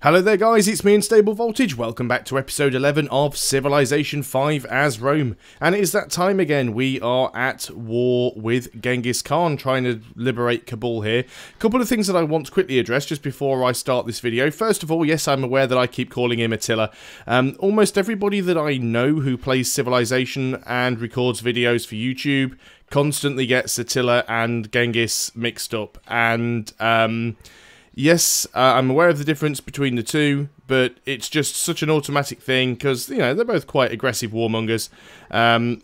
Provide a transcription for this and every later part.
Hello there guys, it's me Unstable Voltage. Welcome back to episode 11 of Civilization 5 as Rome. And it is that time again. We are at war with Genghis Khan, trying to liberate Kabul here. A couple of things that I want to quickly address just before I start this video. First of all, yes, I'm aware that I keep calling him Attila. Almost everybody that I know who plays Civilization and records videos for YouTube constantly gets Attila and Genghis mixed up. And yes, I'm aware of the difference between the two, but it's just such an automatic thing because, you know, they're both quite aggressive warmongers,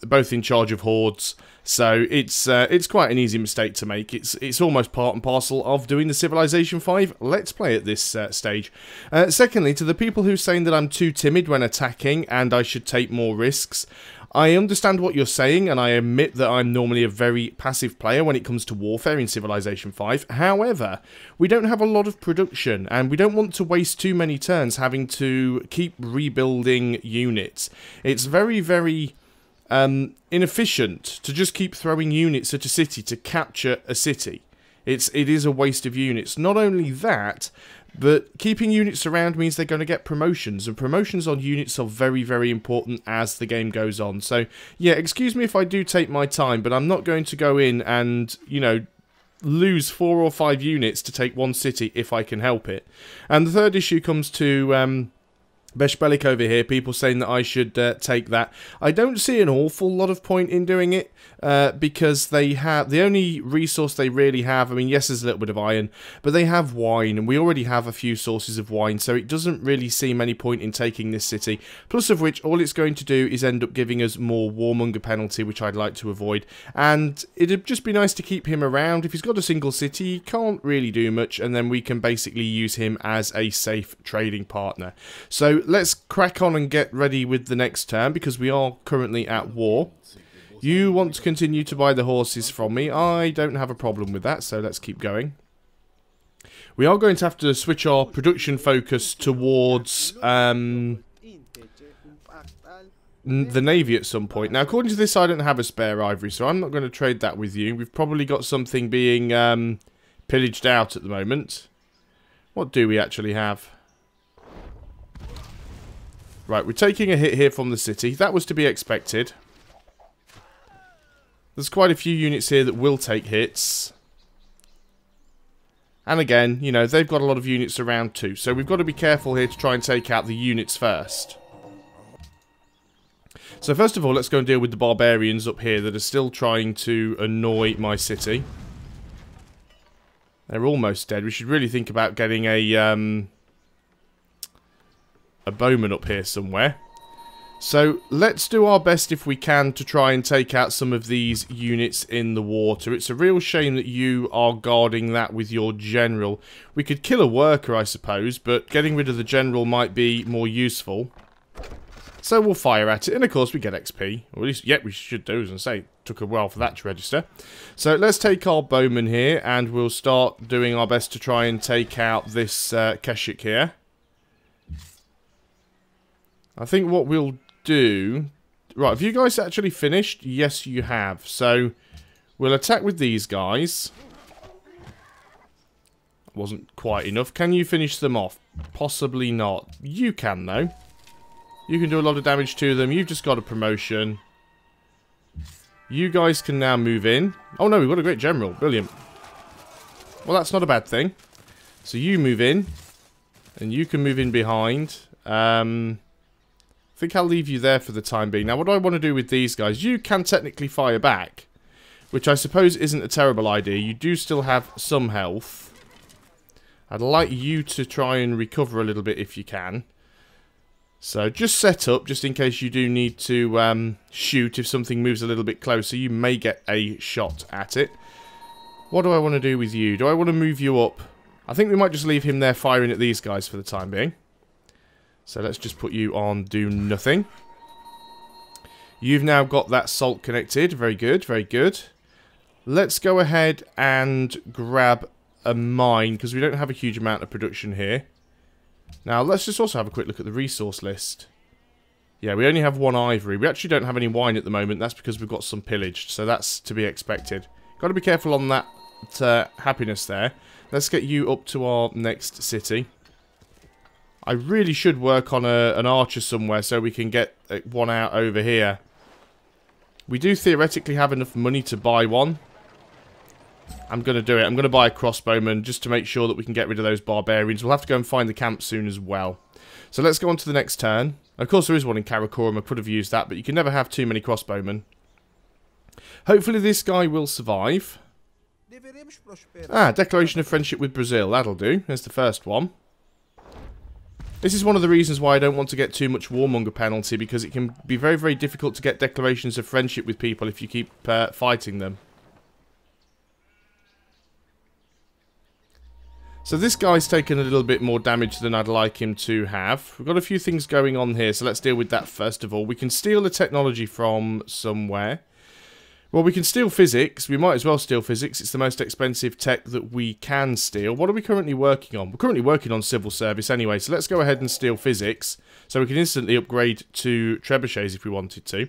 both in charge of hordes, so it's quite an easy mistake to make. It's almost part and parcel of doing the Civilization 5 Let's Play at this stage. Secondly, to the people who are saying that I'm too timid when attacking and I should take more risks, I understand what you're saying, and I admit that I'm normally a very passive player when it comes to warfare in Civilization 5. However, we don't have a lot of production, and we don't want to waste too many turns having to keep rebuilding units. It's very, very inefficient to just keep throwing units at a city to capture a city. It is a waste of units. Not only that, but keeping units around means they're going to get promotions, and promotions on units are very, very important as the game goes on. So, yeah, excuse me if I do take my time, but I'm not going to go in and, you know, lose 4 or 5 units to take one city if I can help it. And the third issue comes to Beshbelik over here, people saying that I should take that. I don't see an awful lot of point in doing it, because they have, the only resource they really have, I mean, yes, there's a little bit of iron, but they have wine, and we already have a few sources of wine, so it doesn't really seem any point in taking this city. Plus of which, all it's going to do is end up giving us more warmonger penalty, which I'd like to avoid, and it'd just be nice to keep him around. If he's got a single city, he can't really do much, and then we can basically use him as a safe trading partner. So let's crack on and get ready with the next turn, because we are currently at war. You want to continue to buy the horses from me. I don't have a problem with that, so let's keep going. We are going to have to switch our production focus towards the navy at some point. Now, according to this, I don't have a spare ivory, so I'm not going to trade that with you. We've probably got something being pillaged out at the moment. What do we actually have? Right, we're taking a hit here from the city. That was to be expected. There's quite a few units here that will take hits. And again, you know, they've got a lot of units around too. So we've got to be careful here to try and take out the units first. So first of all, let's go and deal with the barbarians up here that are still trying to annoy my city. They're almost dead. We should really think about getting a bowman up here somewhere. So let's do our best if we can to try and take out some of these units in the water. It's a real shame that you are guarding that with your general. We could kill a worker, I suppose, but getting rid of the general might be more useful. So we'll fire at it, and of course we get XP. Or at least, yeah, we should do, as I say. It took a while for that to register. So let's take our bowman here, and we'll start doing our best to try and take out this Keshik here. I think what we'll do... Right, have you guys actually finished? Yes, you have. So, we'll attack with these guys. Wasn't quite enough. Can you finish them off? Possibly not. You can, though. You can do a lot of damage to them. You've just got a promotion. You guys can now move in. Oh, no, we've got a great general. Brilliant. Well, that's not a bad thing. So, you move in. And you can move in behind. I think I'll leave you there for the time being. Now, what do I want to do with these guys? You can technically fire back, which I suppose isn't a terrible idea. You do still have some health. I'd like you to try and recover a little bit if you can. So, just set up, just in case you do need to shoot if something moves a little bit closer. You may get a shot at it. What do I want to do with you? Do I want to move you up? I think we might just leave him there firing at these guys for the time being. So let's just put you on do nothing. You've now got that salt connected. Very good, very good. Let's go ahead and grab a mine, because we don't have a huge amount of production here. Now, let's just also have a quick look at the resource list. Yeah, we only have 1 ivory. We actually don't have any wine at the moment. That's because we've got some pillaged, so that's to be expected. Got to be careful on that happiness there. Let's get you up to our next city. I really should work on an archer somewhere so we can get one out over here. We do theoretically have enough money to buy one. I'm going to do it. I'm going to buy a crossbowman just to make sure that we can get rid of those barbarians. We'll have to go and find the camp soon as well. So let's go on to the next turn. Of course, there is one in Karakoram. I could have used that, but you can never have too many crossbowmen. Hopefully this guy will survive. Ah, declaration of friendship with Brazil. That'll do. There's the first one. This is one of the reasons why I don't want to get too much warmonger penalty, because it can be very, very difficult to get declarations of friendship with people if you keep fighting them. So this guy's taken a little bit more damage than I'd like him to have. We've got a few things going on here, so let's deal with that first of all. We can steal the technology from somewhere. Well, we can steal physics. We might as well steal physics. It's the most expensive tech that we can steal. What are we currently working on? We're currently working on civil service anyway, so let's go ahead and steal physics. So we can instantly upgrade to trebuchets if we wanted to.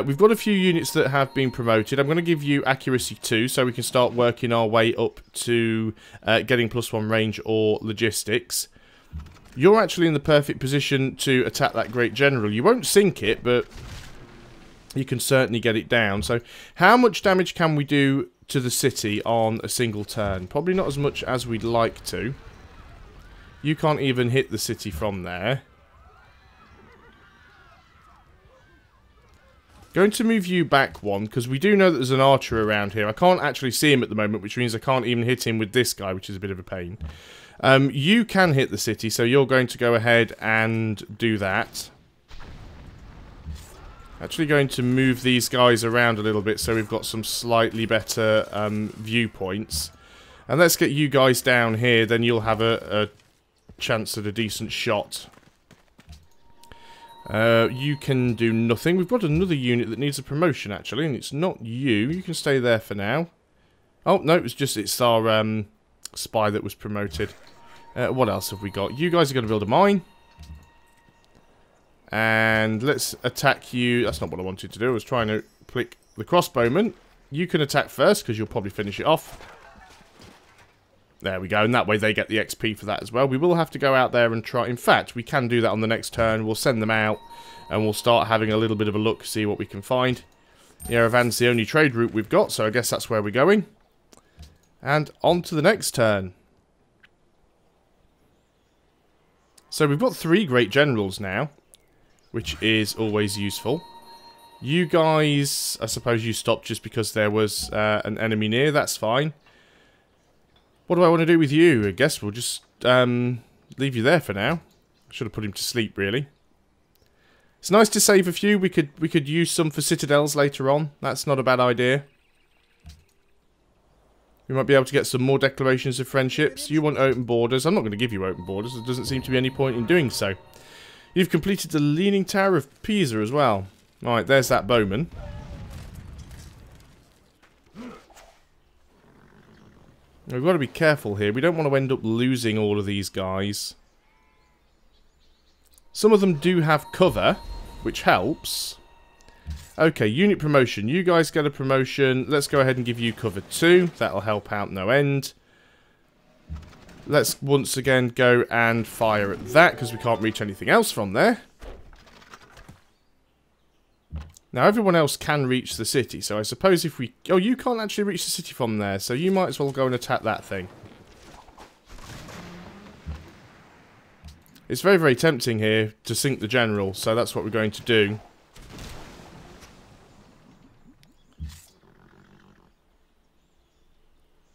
We've got a few units that have been promoted. I'm going to give you accuracy 2, so we can start working our way up to getting +1 range or logistics. You're actually in the perfect position to attack that great general. You won't sink it, but you can certainly get it down. So how much damage can we do to the city on a single turn? Probably not as much as we'd like to. You can't even hit the city from there. Going to move you back one, because we do know that there's an archer around here. I can't actually see him at the moment, which means I can't even hit him with this guy, which is a bit of a pain. You can hit the city, so you're going to go ahead and do that. Actually going to move these guys around a little bit so we've got some slightly better viewpoints. And let's get you guys down here, then you'll have a chance at a decent shot. You can do nothing. We've got another unit that needs a promotion actually, and it's not you. You can stay there for now. Oh, no, it's our spy that was promoted. What else have we got? You guys are going to build a mine. And let's attack you. That's not what I wanted to do. I was trying to click the crossbowman. You can attack first, because you'll probably finish it off. There we go. And that way they get the XP for that as well. We will have to go out there and try. In fact, we can do that on the next turn. We'll send them out. And we'll start having a little bit of a look, see what we can find. Yerevan's the only trade route we've got, so I guess that's where we're going. And on to the next turn. So we've got 3 great generals now, which is always useful. You guys, I suppose you stopped just because there was an enemy near. That's fine. What do I want to do with you? I guess we'll just leave you there for now. Should have put him to sleep, really. It's nice to save a few. We could use some for citadels later on. That's not a bad idea. We might be able to get some more declarations of friendships. You want open borders. I'm not going to give you open borders. There doesn't seem to be any point in doing so. You've completed the Leaning Tower of Pisa as well. Alright, there's that bowman. We've got to be careful here. We don't want to end up losing all of these guys. Some of them do have cover, which helps. Okay, unit promotion. You guys get a promotion. Let's go ahead and give you cover 2. That'll help out no end. Let's once again go and fire at that, because we can't reach anything else from there. Now, everyone else can reach the city, so I suppose if we... Oh, you can't actually reach the city from there, so you might as well go and attack that thing. It's very, very tempting here to sink the general, so that's what we're going to do.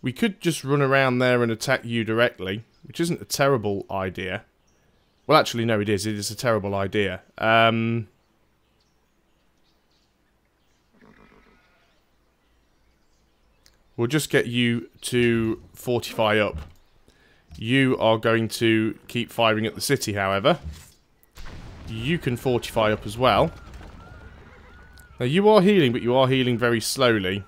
We could just run around there and attack you directly, which isn't a terrible idea. Well, actually, no, it is. It is a terrible idea. We'll just get you to fortify up. You are going to keep firing at the city, however. You can fortify up as well. Now, you are healing, but you are healing very slowly.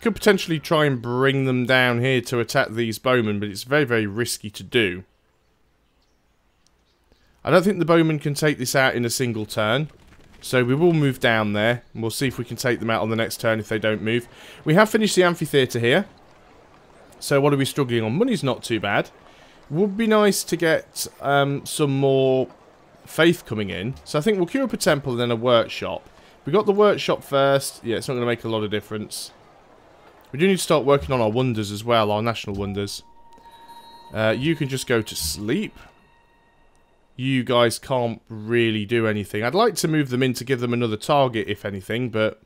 Could potentially try and bring them down here to attack these bowmen, but it's very, very risky to do. I don't think the bowmen can take this out in a single turn. So we will move down there, and we'll see if we can take them out on the next turn if they don't move. We have finished the amphitheatre here. So what are we struggling on? Money's not too bad. Would be nice to get some more faith coming in. So I think we'll queue up a temple and then a workshop. We got the workshop first. Yeah, it's not going to make a lot of difference. We do need to start working on our wonders as well, our national wonders. You can just go to sleep. You guys can't really do anything. I'd like to move them in to give them another target, if anything, but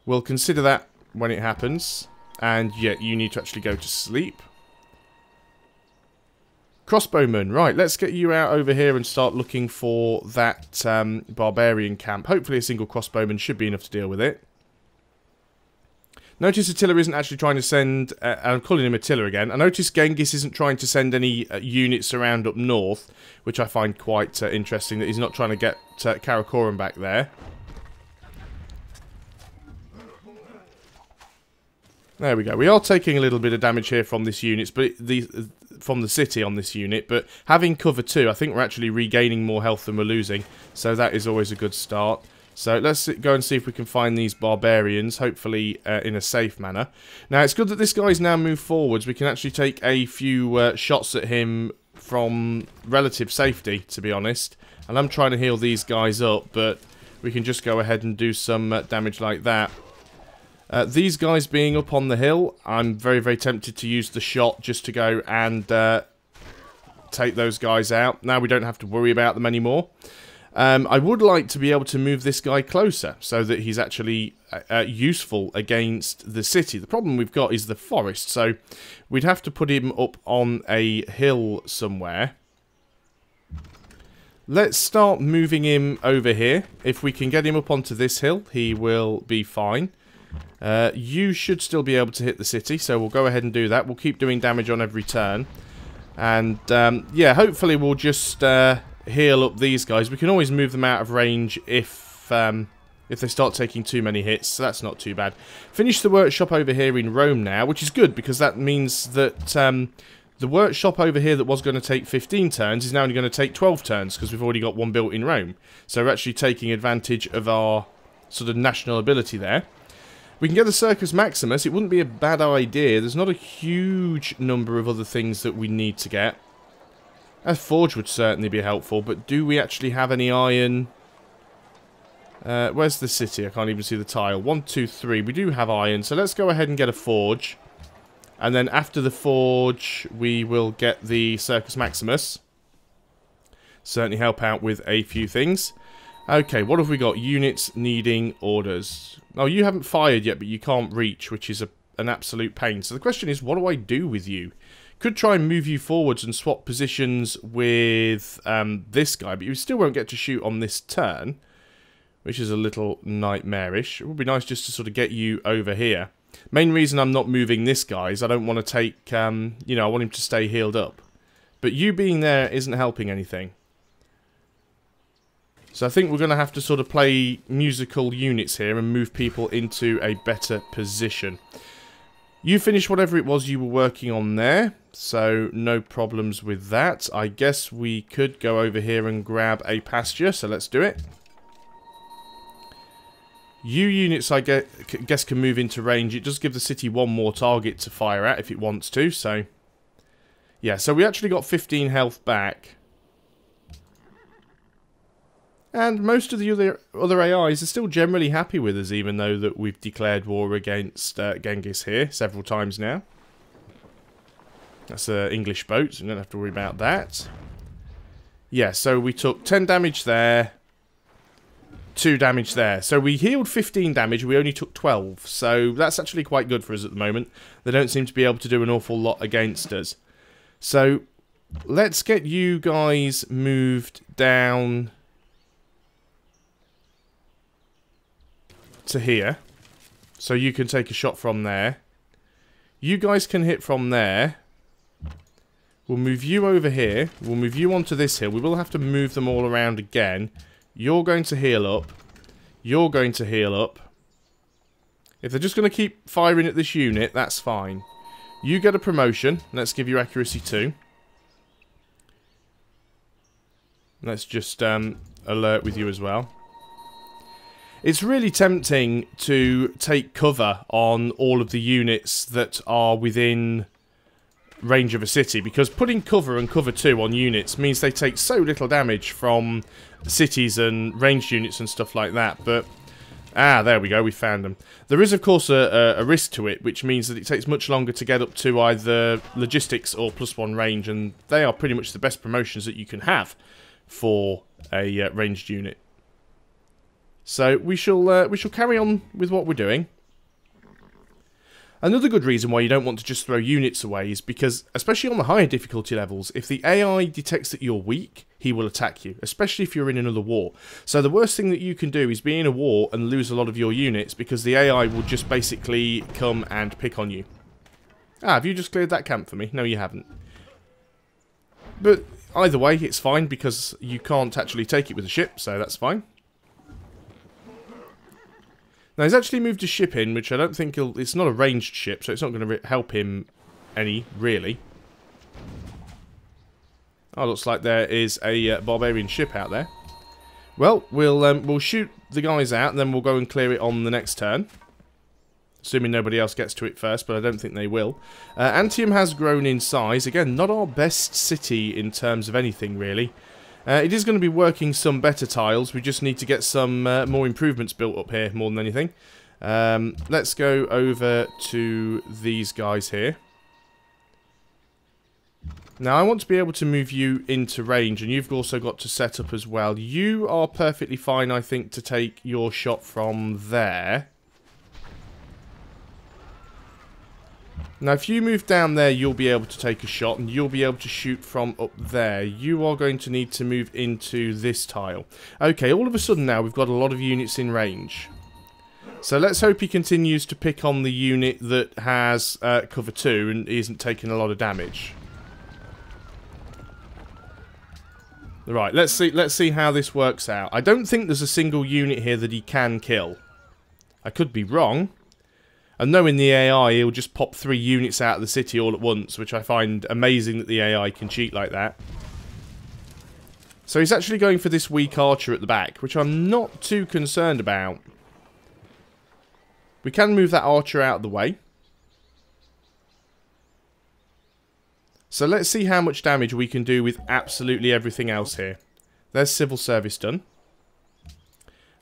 we'll consider that when it happens. And yeah, you need to actually go to sleep. Crossbowman, right, let's get you out over here and start looking for that barbarian camp. Hopefully a single crossbowman should be enough to deal with it. Notice Attila isn't actually trying to send... I'm calling him Attila again. I notice Genghis isn't trying to send any units around up north, which I find quite interesting, that he's not trying to get Karakoram back there. There we go. We are taking a little bit of damage here from this unit, but from the city on this unit, but having cover too, I think we're actually regaining more health than we're losing, so that is always a good start. So let's go and see if we can find these barbarians, hopefully in a safe manner. Now, it's good that this guy's now moved forwards. We can actually take a few shots at him from relative safety, to be honest. And I'm trying to heal these guys up, but we can just go ahead and do some damage like that. These guys being up on the hill, I'm very, very tempted to use the shot just to go and take those guys out. Now we don't have to worry about them anymore. I would like to be able to move this guy closer so that he's actually useful against the city. The problem we've got is the forest, so we'd have to put him up on a hill somewhere. Let's start moving him over here. If we can get him up onto this hill, he will be fine. You should still be able to hit the city, so we'll go ahead and do that. We'll keep doing damage on every turn. And, yeah, hopefully we'll just heal up these guys. We can always move them out of range if they start taking too many hits, so that's not too bad. Finish the workshop over here in Rome now, which is good, because that means that the workshop over here that was going to take 15 turns is now only going to take 12 turns, because we've already got one built in Rome. So we're actually taking advantage of our sort of national ability there. We can get the Circus Maximus. It wouldn't be a bad idea. There's not a huge number of other things that we need to get. A forge would certainly be helpful, but do we actually have any iron? Where's the city? I can't even see the tile. 1, 2, 3. We do have iron, so let's go ahead and get a forge. And then after the forge, we will get the Circus Maximus. Certainly help out with a few things. Okay, what have we got? Units needing orders. Oh, you haven't fired yet, but you can't reach, which is an absolute pain. So the question is, what do I do with you? Could try and move you forwards and swap positions with this guy, but you still won't get to shoot on this turn, which is a little nightmarish. It would be nice just to sort of get you over here. Main reason I'm not moving this guy is I don't want to take, you know, I want him to stay healed up. But you being there isn't helping anything. So I think we're going to have to sort of play musical units here and move people into a better position. You finished whatever it was you were working on there, so no problems with that. I guess we could go over here and grab a pasture, so let's do it. You units, I guess, can move into range. It does give the city one more target to fire at if it wants to, so... yeah, so we actually got 15 health back. And most of the other AIs are still generally happy with us, even though that we've declared war against Genghis here several times now. That's an English boat, so you don't have to worry about that. Yeah, so we took 10 damage there, 2 damage there. So we healed 15 damage, we only took 12. So that's actually quite good for us at the moment. They don't seem to be able to do an awful lot against us. So let's get you guys moved down to here, so you can take a shot from there. You guys can hit from there. We'll move you over here. We'll move you onto this hill. We will have to move them all around again. You're going to heal up. You're going to heal up. If they're just going to keep firing at this unit, that's fine. You get a promotion. Let's give you accuracy 2. Let's just alert with you as well. It's really tempting to take cover on all of the units that are within range of a city, because putting cover and cover 2 on units means they take so little damage from cities and ranged units and stuff like that. But there we go, we found them. There is of course a risk to it, which means that it takes much longer to get up to either logistics or +1 range, and they are pretty much the best promotions that you can have for a ranged unit. So we shall carry on with what we're doing. Another good reason why you don't want to just throw units away is because, especially on the higher difficulty levels, if the AI detects that you're weak, he will attack you, especially if you're in another war. So the worst thing that you can do is be in a war and lose a lot of your units, because the AI will just basically come and pick on you. Have you just cleared that camp for me? No, you haven't. But either way, it's fine, because you can't actually take it with a ship, so that's fine. Now, he's actually moved a ship in, which I don't think it's not a ranged ship, so it's not going to help him any, really. Oh, looks like there is a barbarian ship out there. Well, we'll shoot the guys out, and then we'll go and clear it on the next turn. Assuming nobody else gets to it first, but I don't think they will. Antium has grown in size. Again, not our best city in terms of anything, really. It is going to be working some better tiles. We just need to get some more improvements built up here, more than anything. Let's go over to these guys here. Now, I want to be able to move you into range, and you've also got to set up as well. You are perfectly fine, I think, to take your shot from there. Now, if you move down there, you'll be able to take a shot, and you'll be able to shoot from up there. You are going to need to move into this tile. Okay, all of a sudden now, we've got a lot of units in range. So let's hope he continues to pick on the unit that has cover 2 and isn't taking a lot of damage. Right, let's see how this works out. I don't think there's a single unit here that he can kill. I could be wrong. And knowing the AI, he'll just pop 3 units out of the city all at once, which I find amazing that the AI can cheat like that. So he's actually going for this weak archer at the back, which I'm not too concerned about. We can move that archer out of the way. So let's see how much damage we can do with absolutely everything else here. There's civil service done.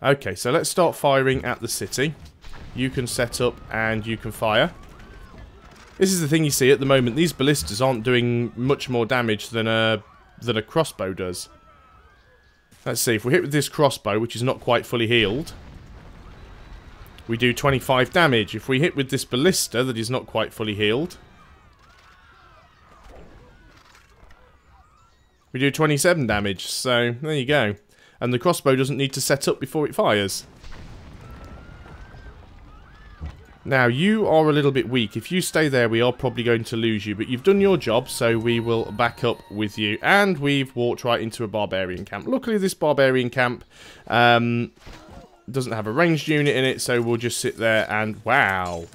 Okay, so let's start firing at the city. You can set up and you can fire. This is the thing you see at the moment. These ballistas aren't doing much more damage than a crossbow does. Let's see. If we hit with this crossbow, which is not quite fully healed, we do 25 damage. If we hit with this ballista that is not quite fully healed, we do 27 damage. So, there you go. And the crossbow doesn't need to set up before it fires. Now, you are a little bit weak. If you stay there, we are probably going to lose you. But you've done your job, so we will back up with you. And we've walked right into a barbarian camp. Luckily, this barbarian camp doesn't have a ranged unit in it, so we'll just sit there and... Wow.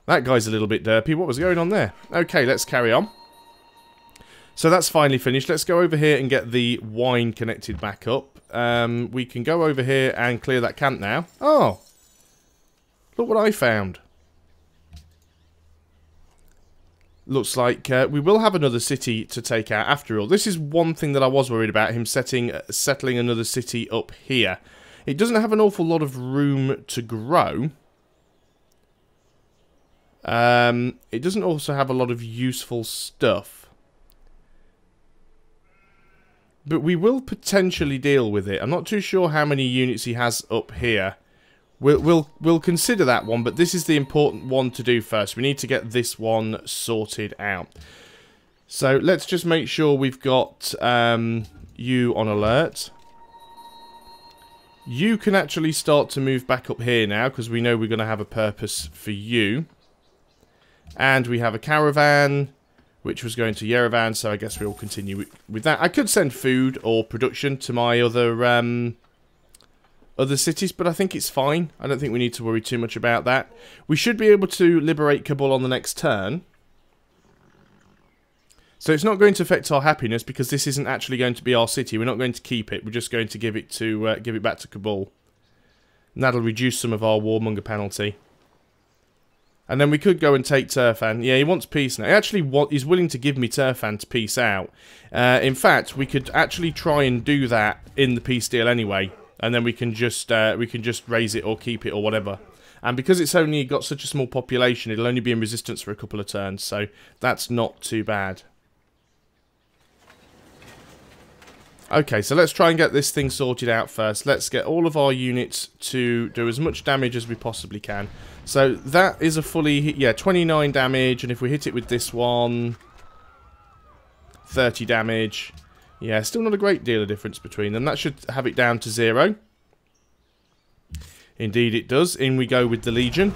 That guy's a little bit derpy. What was going on there? Okay, let's carry on. So that's finally finished. Let's go over here and get the wine connected back up. We can go over here and clear that camp now. Oh! Look what I found. Looks like we will have another city to take out after all. This is one thing that I was worried about, him settling another city up here. It doesn't have an awful lot of room to grow. It doesn't also have a lot of useful stuff. But we will potentially deal with it. I'm not too sure how many units he has up here. We'll consider that one, but this is the important one to do first. We need to get this one sorted out. So let's just make sure we've got you on alert. You can actually start to move back up here now, because we know we're going to have a purpose for you. And we have a caravan, which was going to Yerevan, so I guess we'll continue with that. I could send food or production to my other cities, but I think it's fine. I don't think we need to worry too much about that. We should be able to liberate Kabul on the next turn. So it's not going to affect our happiness, because this isn't actually going to be our city. We're not going to keep it. We're just going to give it back to Kabul. And that'll reduce some of our warmonger penalty. And then we could go and take Turfan. Yeah, he wants peace now. He actually he's willing to give me Turfan to peace out. In fact, we could actually try and do that in the peace deal anyway. And then we can just raise it or keep it or whatever. And because it's only got such a small population, it'll only be in resistance for a couple of turns. So that's not too bad. Okay, so let's try and get this thing sorted out first. Let's get all of our units to do as much damage as we possibly can. So that is a fully, yeah, 29 damage, and if we hit it with this one, 30 damage. Yeah, still not a great deal of difference between them. That should have it down to 0. Indeed it does. In we go with the Legion.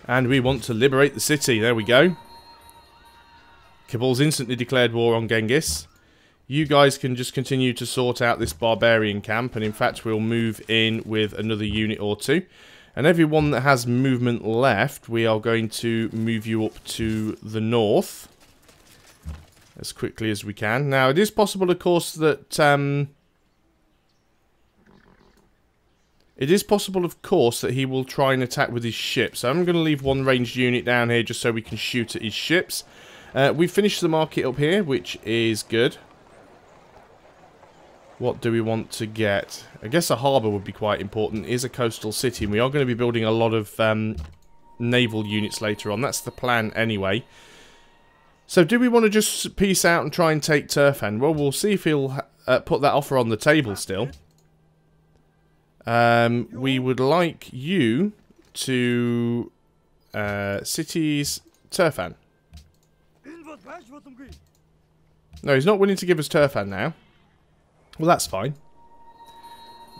And we want to liberate the city. There we go. Cabal's instantly declared war on Genghis. You guys can just continue to sort out this barbarian camp, and in fact we'll move in with another unit or two. And everyone that has movement left, we are going to move you up to the north as quickly as we can. Now, it is possible, of course, that he will try and attack with his ships. So I'm going to leave one ranged unit down here just so we can shoot at his ships. We've finished the market up here, which is good. What do we want to get? I guess a harbour would be quite important. It is a coastal city, and we are going to be building a lot of naval units later on. That's the plan anyway. So do we want to just peace out and try and take Turfan? Well, we'll see if he'll put that offer on the table still. We would like you to cities Turfan. No, he's not willing to give us Turfan now. Well, that's fine.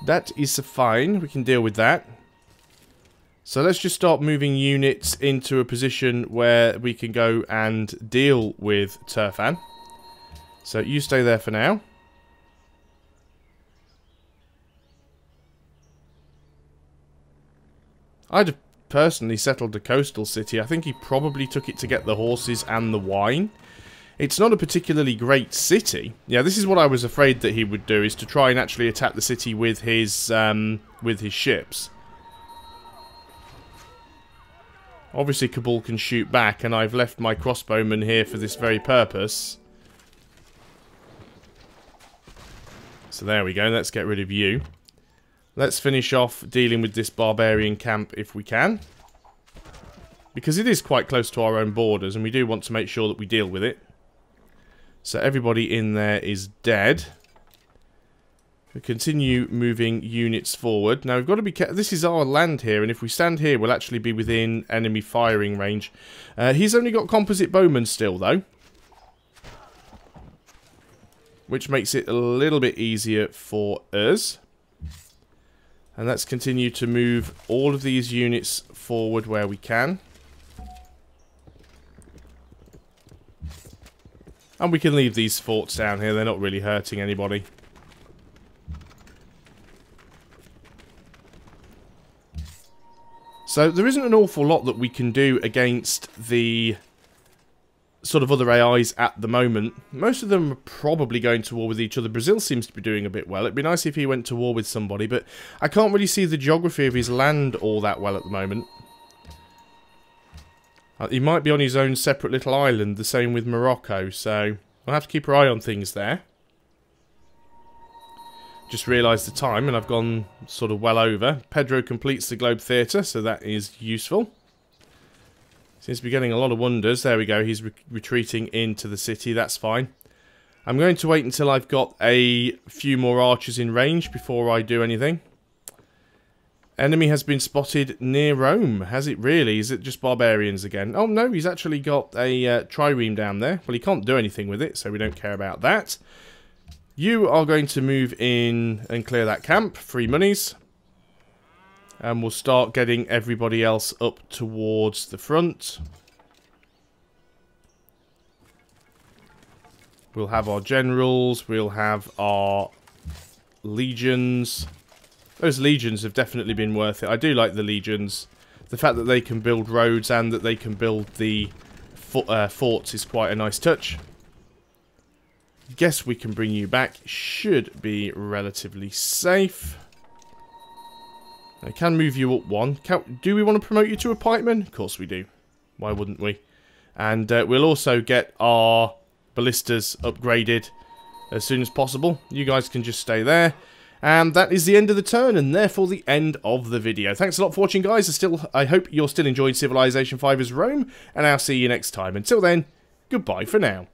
That is fine. We can deal with that. So let's just start moving units into a position where we can go and deal with Turfan. So you stay there for now. I'd have personally settled a coastal city. I think he probably took it to get the horses and the wine. It's not a particularly great city. Yeah, this is what I was afraid that he would do, is to try and actually attack the city with his ships. Obviously, Cabal can shoot back, and I've left my crossbowmen here for this very purpose. So there we go, let's get rid of you. Let's finish off dealing with this barbarian camp if we can. Because it is quite close to our own borders, and we do want to make sure that we deal with it. So everybody in there is dead. We continue moving units forward. Now we've got to be careful. This is our land here, and if we stand here, we'll actually be within enemy firing range. He's only got composite bowmen still, though. Which makes it a little bit easier for us. And let's continue to move all of these units forward where we can. And we can leave these forts down here. They're not really hurting anybody. So there isn't an awful lot that we can do against the sort of other AIs at the moment. Most of them are probably going to war with each other. Brazil seems to be doing a bit well. It'd be nice if he went to war with somebody, but I can't really see the geography of his land all that well at the moment. He might be on his own separate little island, the same with Morocco, so we'll have to keep our eye on things there. Just realised the time, and I've gone sort of well over. Pedro completes the Globe Theatre, so that is useful. Seems to be getting a lot of wonders. There we go, he's retreating into the city, that's fine. I'm going to wait until I've got a few more archers in range before I do anything. Enemy has been spotted near Rome. Has it really? Is it just barbarians again? Oh no, he's actually got a trireme down there. Well, he can't do anything with it, so we don't care about that. You are going to move in and clear that camp. Free monies. And we'll start getting everybody else up towards the front. We'll have our generals. We'll have our legions. Those legions have definitely been worth it. I do like the legions. The fact that they can build roads and that they can build the forts is quite a nice touch. Guess we can bring you back. Should be relatively safe. I can move you up one. Do we want to promote you to a pikeman? Of course we do. Why wouldn't we? And we'll also get our ballistas upgraded as soon as possible. You guys can just stay there. And that is the end of the turn, and therefore the end of the video. Thanks a lot for watching, guys. I hope you're still enjoying Civilization 5 as Rome, and I'll see you next time. Until then, goodbye for now.